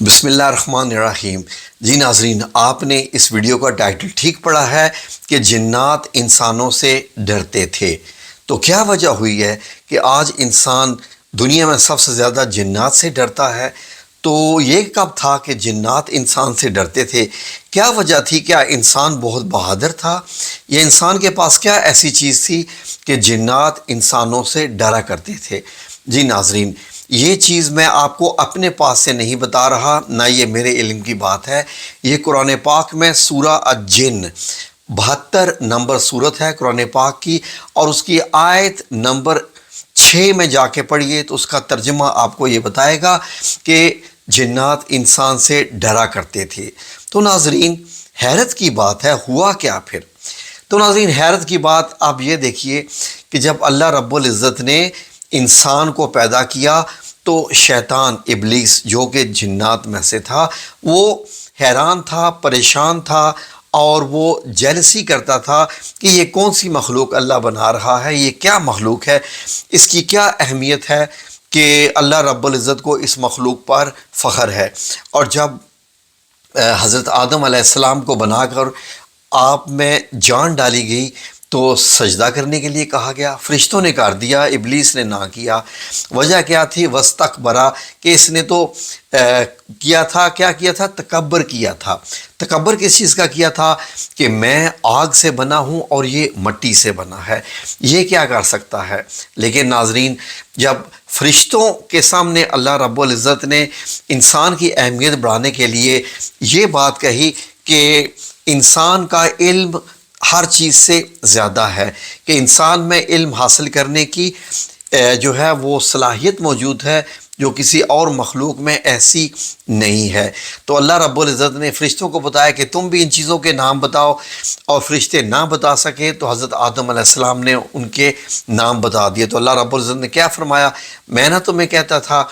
بسم اللہ الرحمن الرحیم۔ جی ناظرین، آپ نے اس ویڈیو کا ٹائٹل ٹھیک پڑھا ہے کہ جنات انسانوں سے ڈرتے تھے۔ تو کیا وجہ ہوئی ہے کہ آج انسان دنیا میں سب سے زیادہ جنات سے ڈرتا ہے؟ تو یہ کب تھا کہ جنات انسان سے ڈرتے تھے؟ کیا وجہ تھی؟ کیا انسان بہت بہادر تھا یا انسان کے پاس کیا ایسی چیز تھی کہ جنات انسانوں سے ڈرا کرتے تھے؟ جی ناظرین، یہ چیز میں آپ کو اپنے پاس سے نہیں بتا رہا، نہ یہ میرے علم کی بات ہے۔ یہ قرآن پاک میں سورہ الجن 72 نمبر سورت ہے قرآن پاک کی، اور اس کی آیت نمبر 6 میں جا کے پڑھیے تو اس کا ترجمہ آپ کو یہ بتائے گا کہ جنات انسان سے ڈرا کرتے تھے۔ تو ناظرین، حیرت کی بات ہے، ہوا کیا پھر؟ تو ناظرین، حیرت کی بات آپ یہ دیکھیے کہ جب اللہ رب العزت نے انسان کو پیدا کیا تو شیطان ابلیس جو کہ جنات میں سے تھا، وہ حیران تھا، پریشان تھا، اور وہ جیلسی کرتا تھا کہ یہ کون سی مخلوق اللہ بنا رہا ہے، یہ کیا مخلوق ہے، اس کی کیا اہمیت ہے کہ اللہ رب العزت کو اس مخلوق پر فخر ہے۔ اور جب حضرت آدم علیہ السلام کو بنا کر آپ میں جان ڈالی گئی تو سجدہ کرنے کے لیے کہا گیا، فرشتوں نے کر دیا، ابلیس نے نہ کیا۔ وجہ کیا تھی؟ وَاسْتَكْبَرَ، کہ اس نے تو کیا تھا، کیا کیا تھا؟ تکبر کیا تھا۔ تکبر کس چیز کا کیا تھا؟ کہ میں آگ سے بنا ہوں اور یہ مٹی سے بنا ہے، یہ کیا کر سکتا ہے؟ لیکن ناظرین، جب فرشتوں کے سامنے اللہ رب العزت نے انسان کی اہمیت بڑھانے کے لیے یہ بات کہی کہ انسان کا علم ہر چیز سے زیادہ ہے، کہ انسان میں علم حاصل کرنے کی جو ہے وہ صلاحیت موجود ہے جو کسی اور مخلوق میں ایسی نہیں ہے، تو اللہ رب العزت نے فرشتوں کو بتایا کہ تم بھی ان چیزوں کے نام بتاؤ، اور فرشتے نہ بتا سکے تو حضرت آدم علیہ السلام نے ان کے نام بتا دیے۔ تو اللہ رب العزت نے کیا فرمایا؟ میں نہ تمہیں کہتا تھا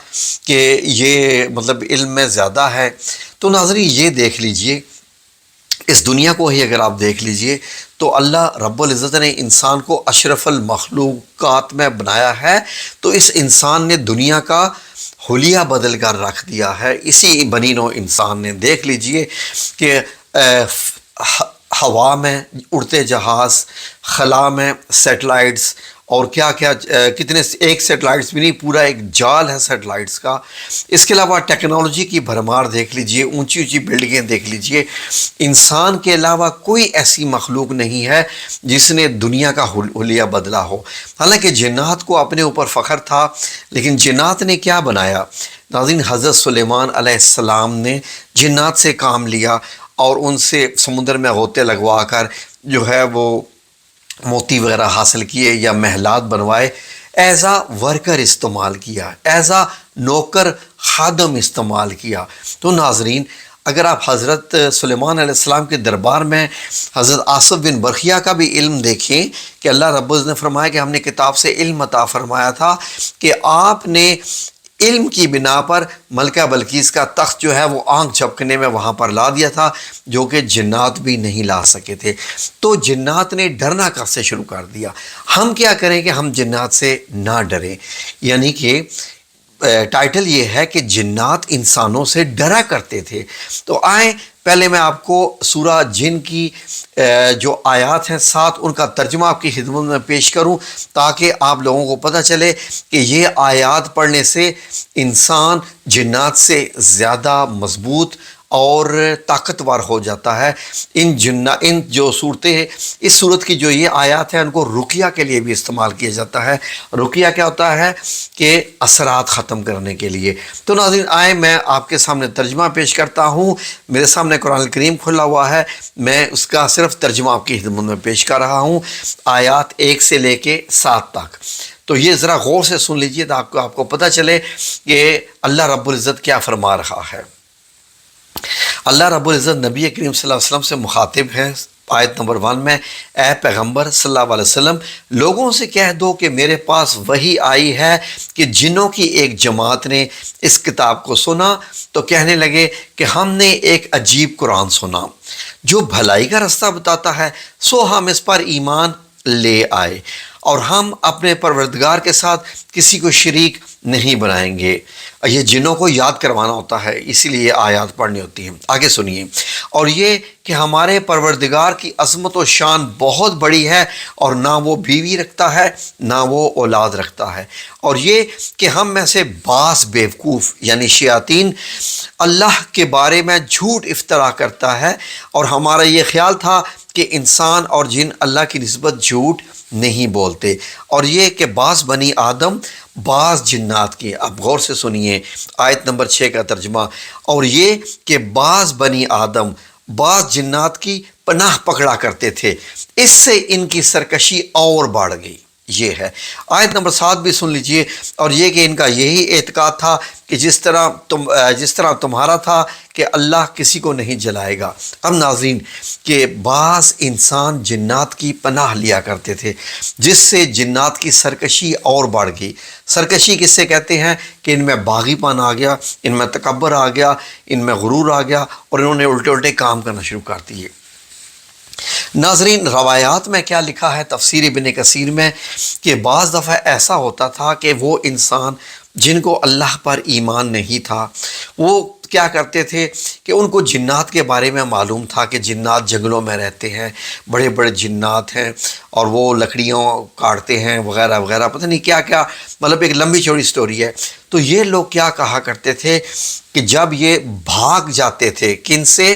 کہ یہ مطلب علم میں زیادہ ہے۔ تو ناظرین، یہ دیکھ لیجئے، اس دنیا کو ہی اگر آپ دیکھ لیجئے تو اللہ رب العزت نے انسان کو اشرف المخلوقات میں بنایا ہے، تو اس انسان نے دنیا کا حلیہ بدل کر رکھ دیا ہے۔ اسی بنی نوع انسان نے دیکھ لیجئے کہ ہوا میں اڑتے جہاز، خلا میں سیٹلائٹس، اور کیا کیا کتنے، ایک سیٹلائٹس بھی نہیں، پورا ایک جال ہے سیٹلائٹس کا۔ اس کے علاوہ ٹیکنالوجی کی بھرمار دیکھ لیجئے، اونچی اونچی بلڈنگیں دیکھ لیجئے۔ انسان کے علاوہ کوئی ایسی مخلوق نہیں ہے جس نے دنیا کا حلیہ بدلا ہو۔ حالانکہ جنات کو اپنے اوپر فخر تھا، لیکن جنات نے کیا بنایا؟ ناظرین، حضرت سلیمان علیہ السلام نے جنات سے کام لیا اور ان سے سمندر میں غوطے لگوا کر جو ہے وہ موتی وغیرہ حاصل کیے یا محلات بنوائے، ایز اے ورکر استعمال کیا، ایز اے نوکر خادم استعمال کیا۔ تو ناظرین، اگر آپ حضرت سلیمان علیہ السلام کے دربار میں حضرت آصف بن برخیہ کا بھی علم دیکھیں کہ اللہ رب العزت نے فرمایا کہ ہم نے کتاب سے علم عطا فرمایا تھا کہ آپ نے علم کی بنا پر ملکہ بلقیس کا تخت جو ہے وہ آنکھ جھپکنے میں وہاں پر لا دیا تھا، جو کہ جنات بھی نہیں لا سکے تھے۔ تو جنات نے ڈرنا کب سے شروع کر دیا؟ ہم کیا کریں کہ ہم جنات سے نہ ڈریں؟ یعنی کہ ٹائٹل یہ ہے کہ جنات انسانوں سے ڈرا کرتے تھے۔ تو آئیں پہلے میں آپ کو سورہ جن کی جو آیات ہیں 7، ان کا ترجمہ آپ کی خدمت میں پیش کروں تاکہ آپ لوگوں کو پتہ چلے کہ یہ آیات پڑھنے سے انسان جنات سے زیادہ مضبوط اور طاقتور ہو جاتا ہے۔ ان جو صورتیں ہیں، اس صورت کی جو یہ آیات ہیں، ان کو رقیہ کے لیے بھی استعمال کیا جاتا ہے۔ رقیہ کیا ہوتا ہے؟ کہ اثرات ختم کرنے کے لیے۔ تو ناظرین، آئیں میں آپ کے سامنے ترجمہ پیش کرتا ہوں۔ میرے سامنے قرآن کریم کھلا ہوا ہے، میں اس کا صرف ترجمہ آپ کی خدمت میں پیش کر رہا ہوں، آیات 1 سے لے کے 7 تک۔ تو یہ ذرا غور سے سن لیجئے تاکہ آپ کو پتہ چلے کہ اللہ رب العزت کیا فرما رہا ہے۔ اللہ رب العزت نبی کریم صلی اللہ علیہ وسلم سے مخاطب ہے آیت نمبر 1 میں، اے پیغمبر صلی اللہ علیہ وسلم، لوگوں سے کہہ دو کہ میرے پاس وحی آئی ہے کہ جنوں کی ایک جماعت نے اس کتاب کو سنا تو کہنے لگے کہ ہم نے ایک عجیب قرآن سنا جو بھلائی کا رستہ بتاتا ہے، سو ہم اس پر ایمان لے آئے۔ اور ہم اپنے پروردگار کے ساتھ کسی کو شریک نہیں بنائیں گے۔ یہ جنوں کو یاد کروانا ہوتا ہے، اسی لیے یہ آیات پڑھنی ہوتی ہیں۔ آگے سنیے، اور یہ کہ ہمارے پروردگار کی عظمت و شان بہت بڑی ہے، اور نہ وہ بیوی رکھتا ہے نہ وہ اولاد رکھتا ہے، اور یہ کہ ہم میں سے بعض بیوقوف یعنی شیاطین اللہ کے بارے میں جھوٹ افترا کرتا ہے، اور ہمارا یہ خیال تھا کہ انسان اور جن اللہ کی نسبت جھوٹ نہیں بولتے، اور یہ کہ بعض بنی آدم بعض جنات کی۔ اب غور سے سنیے آیت نمبر 6 کا ترجمہ، اور یہ کہ بعض بنی آدم بعض جنات کی پناہ پکڑا کرتے تھے، اس سے ان کی سرکشی اور بڑھ گئی۔ یہ ہے آیت نمبر 7 بھی سن لیجئے، اور یہ کہ ان کا یہی اعتقاد تھا کہ جس طرح تمہارا تھا کہ اللہ کسی کو نہیں جلائے گا۔ اب ناظرین کہ بعض انسان جنات کی پناہ لیا کرتے تھے، جس سے جنات کی سرکشی اور بڑھ گئی۔ سرکشی کس سے کہتے ہیں کہ ان میں باغی پن آ گیا، ان میں تکبر آ گیا، ان میں غرور آ گیا، اور انہوں نے الٹے الٹے کام کرنا شروع کر دیے۔ ناظرین روایات میں کیا لکھا ہے تفسیر ابن کثیر میں کہ بعض دفعہ ایسا ہوتا تھا کہ وہ انسان جن کو اللہ پر ایمان نہیں تھا، وہ کیا کرتے تھے کہ ان کو جنات کے بارے میں معلوم تھا کہ جنات جنگلوں میں رہتے ہیں، بڑے بڑے جنات ہیں، اور وہ لکڑیاں کاٹتے ہیں وغیرہ وغیرہ، پتہ نہیں کیا کیا، مطلب ایک لمبی چوڑی سٹوری ہے۔ تو یہ لوگ کیا کہا کرتے تھے کہ جب یہ بھاگ جاتے تھے کن سے،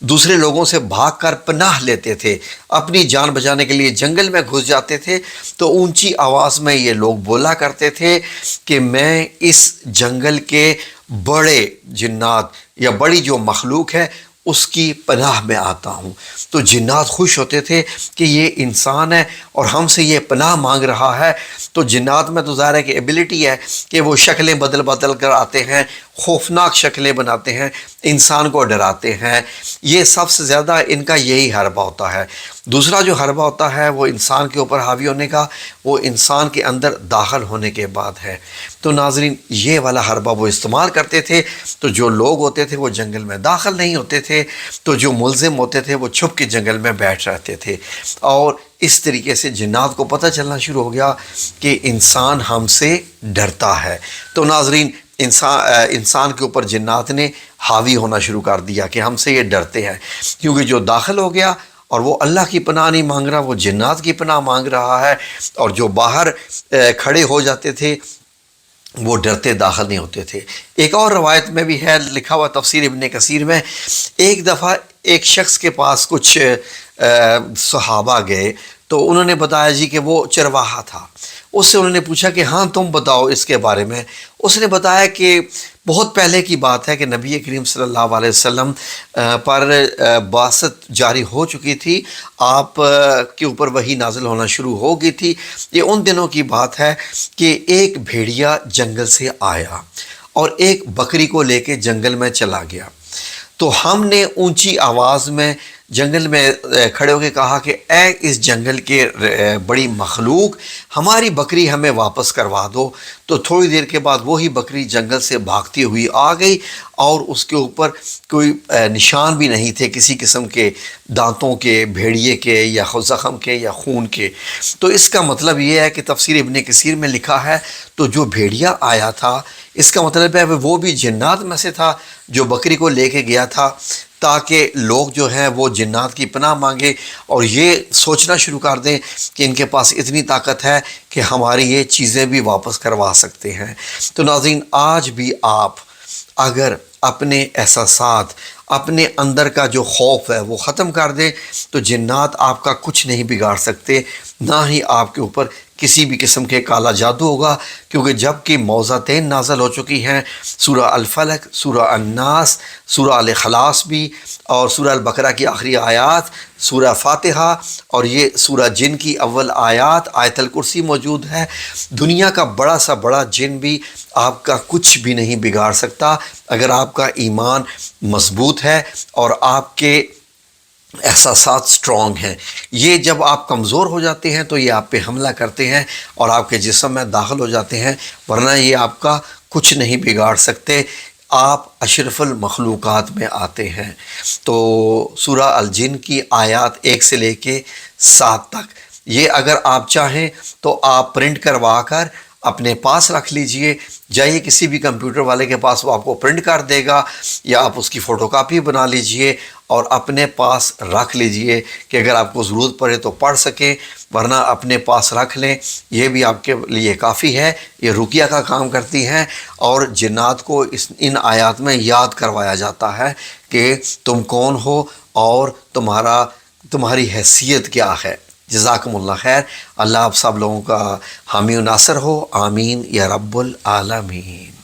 دوسرے لوگوں سے بھاگ کر پناہ لیتے تھے، اپنی جان بچانے کے لیے جنگل میں گھس جاتے تھے، تو اونچی آواز میں یہ لوگ بولا کرتے تھے کہ میں اس جنگل کے بڑے جنات یا بڑی جو مخلوق ہے اس کی پناہ میں آتا ہوں۔ تو جنات خوش ہوتے تھے کہ یہ انسان ہے اور ہم سے یہ پناہ مانگ رہا ہے۔ تو جنات میں تو ظاہر ہے کہ ایبلٹی ہے کہ وہ شکلیں بدل بدل کر آتے ہیں، خوفناک شکلیں بناتے ہیں، انسان کو ڈراتے ہیں۔ یہ سب سے زیادہ ان کا یہی حربہ ہوتا ہے۔ دوسرا جو حربہ ہوتا ہے وہ انسان کے اوپر حاوی ہونے کا، وہ انسان کے اندر داخل ہونے کے بعد ہے۔ تو ناظرین یہ والا حربہ وہ استعمال کرتے تھے، تو جو لوگ ہوتے تھے وہ جنگل میں داخل نہیں ہوتے تھے، تو جو ملزم ہوتے تھے وہ چھپ کے جنگل میں بیٹھ رہتے تھے، اور اس طریقے سے جنات کو پتہ چلنا شروع ہو گیا کہ انسان ہم سے ڈرتا ہے۔ تو ناظرین انسان کے اوپر جنات نے حاوی ہونا شروع کر دیا کہ ہم سے یہ ڈرتے ہیں، کیونکہ جو داخل ہو گیا اور وہ اللہ کی پناہ نہیں مانگ رہا، وہ جنات کی پناہ مانگ رہا ہے، اور جو باہر کھڑے ہو جاتے تھے وہ ڈرتے داخل نہیں ہوتے تھے۔ ایک اور روایت میں بھی ہے لکھا ہوا تفسیر ابن کثیر میں، ایک دفعہ ایک شخص کے پاس کچھ صحابہ گئے، تو انہوں نے بتایا جی کہ وہ چرواہا تھا۔ اس سے انہوں نے پوچھا کہ ہاں تم بتاؤ اس کے بارے میں۔ اس نے بتایا کہ بہت پہلے کی بات ہے کہ نبی کریم صلی اللہ علیہ وسلم پر بعثت جاری ہو چکی تھی، آپ کے اوپر وحی نازل ہونا شروع ہو گئی تھی۔ یہ ان دنوں کی بات ہے کہ ایک بھیڑیا جنگل سے آیا اور ایک بکری کو لے کے جنگل میں چلا گیا۔ تو ہم نے اونچی آواز میں جنگل میں کھڑے ہو کے کہا کہ اے اس جنگل کے بڑی مخلوق، ہماری بکری ہمیں واپس کروا دو۔ تو تھوڑی دیر کے بعد وہی بکری جنگل سے بھاگتی ہوئی آ گئی، اور اس کے اوپر کوئی نشان بھی نہیں تھے کسی قسم کے دانتوں کے، بھیڑیے کے یا زخم کے یا خون کے۔ تو اس کا مطلب یہ ہے کہ تفسیر ابن کثیر میں لکھا ہے تو جو بھیڑیا آیا تھا اس کا مطلب ہے وہ بھی جنات میں سے تھا جو بکری کو لے کے گیا تھا، تاکہ لوگ جو ہیں وہ جنات کی پناہ مانگیں اور یہ سوچنا شروع کر دیں کہ ان کے پاس اتنی طاقت ہے کہ ہماری یہ چیزیں بھی واپس کروا سکتے ہیں۔ تو ناظرین آج بھی آپ اگر اپنے احساسات، اپنے اندر کا جو خوف ہے وہ ختم کر دیں تو جنات آپ کا کچھ نہیں بگاڑ سکتے، نہ ہی آپ کے اوپر کسی بھی قسم کے کالا جادو ہوگا، کیونکہ جب کہ موضعتین نازل ہو چکی ہیں، سورہ الفلق، سورہ الناس، سورہ الاخلاص بھی، اور سورہ البقرہ کی آخری آیات، سورہ فاتحہ، اور یہ سورہ جن کی اول آیات، آیت الکرسی موجود ہے۔ دنیا کا بڑا سا بڑا جن بھی آپ کا کچھ بھی نہیں بگاڑ سکتا اگر آپ کا ایمان مضبوط ہے اور آپ کے احساسات سٹرونگ ہیں۔ یہ جب آپ کمزور ہو جاتے ہیں تو یہ آپ پہ حملہ کرتے ہیں اور آپ کے جسم میں داخل ہو جاتے ہیں، ورنہ یہ آپ کا کچھ نہیں بگاڑ سکتے، آپ اشرف المخلوقات میں آتے ہیں۔ تو سورہ الجن کی آیات 1 سے لے کے 7 تک یہ اگر آپ چاہیں تو آپ پرنٹ کروا کر اپنے پاس رکھ لیجئے، جائیے کسی بھی کمپیوٹر والے کے پاس، وہ آپ کو پرنٹ کر دے گا، یا آپ اس کی فوٹو کاپی بنا لیجئے اور اپنے پاس رکھ لیجئے کہ اگر آپ کو ضرورت پڑے تو پڑھ سکیں، ورنہ اپنے پاس رکھ لیں، یہ بھی آپ کے لیے کافی ہے۔ یہ رقیہ کا کام کرتی ہیں اور جنات کو ان آیات میں یاد کروایا جاتا ہے کہ تم کون ہو اور تمہاری حیثیت کیا ہے۔ جزاکم اللہ خیر، اللہ آپ سب لوگوں کا حامی و ناصر ہو، آمین یا رب العالمین۔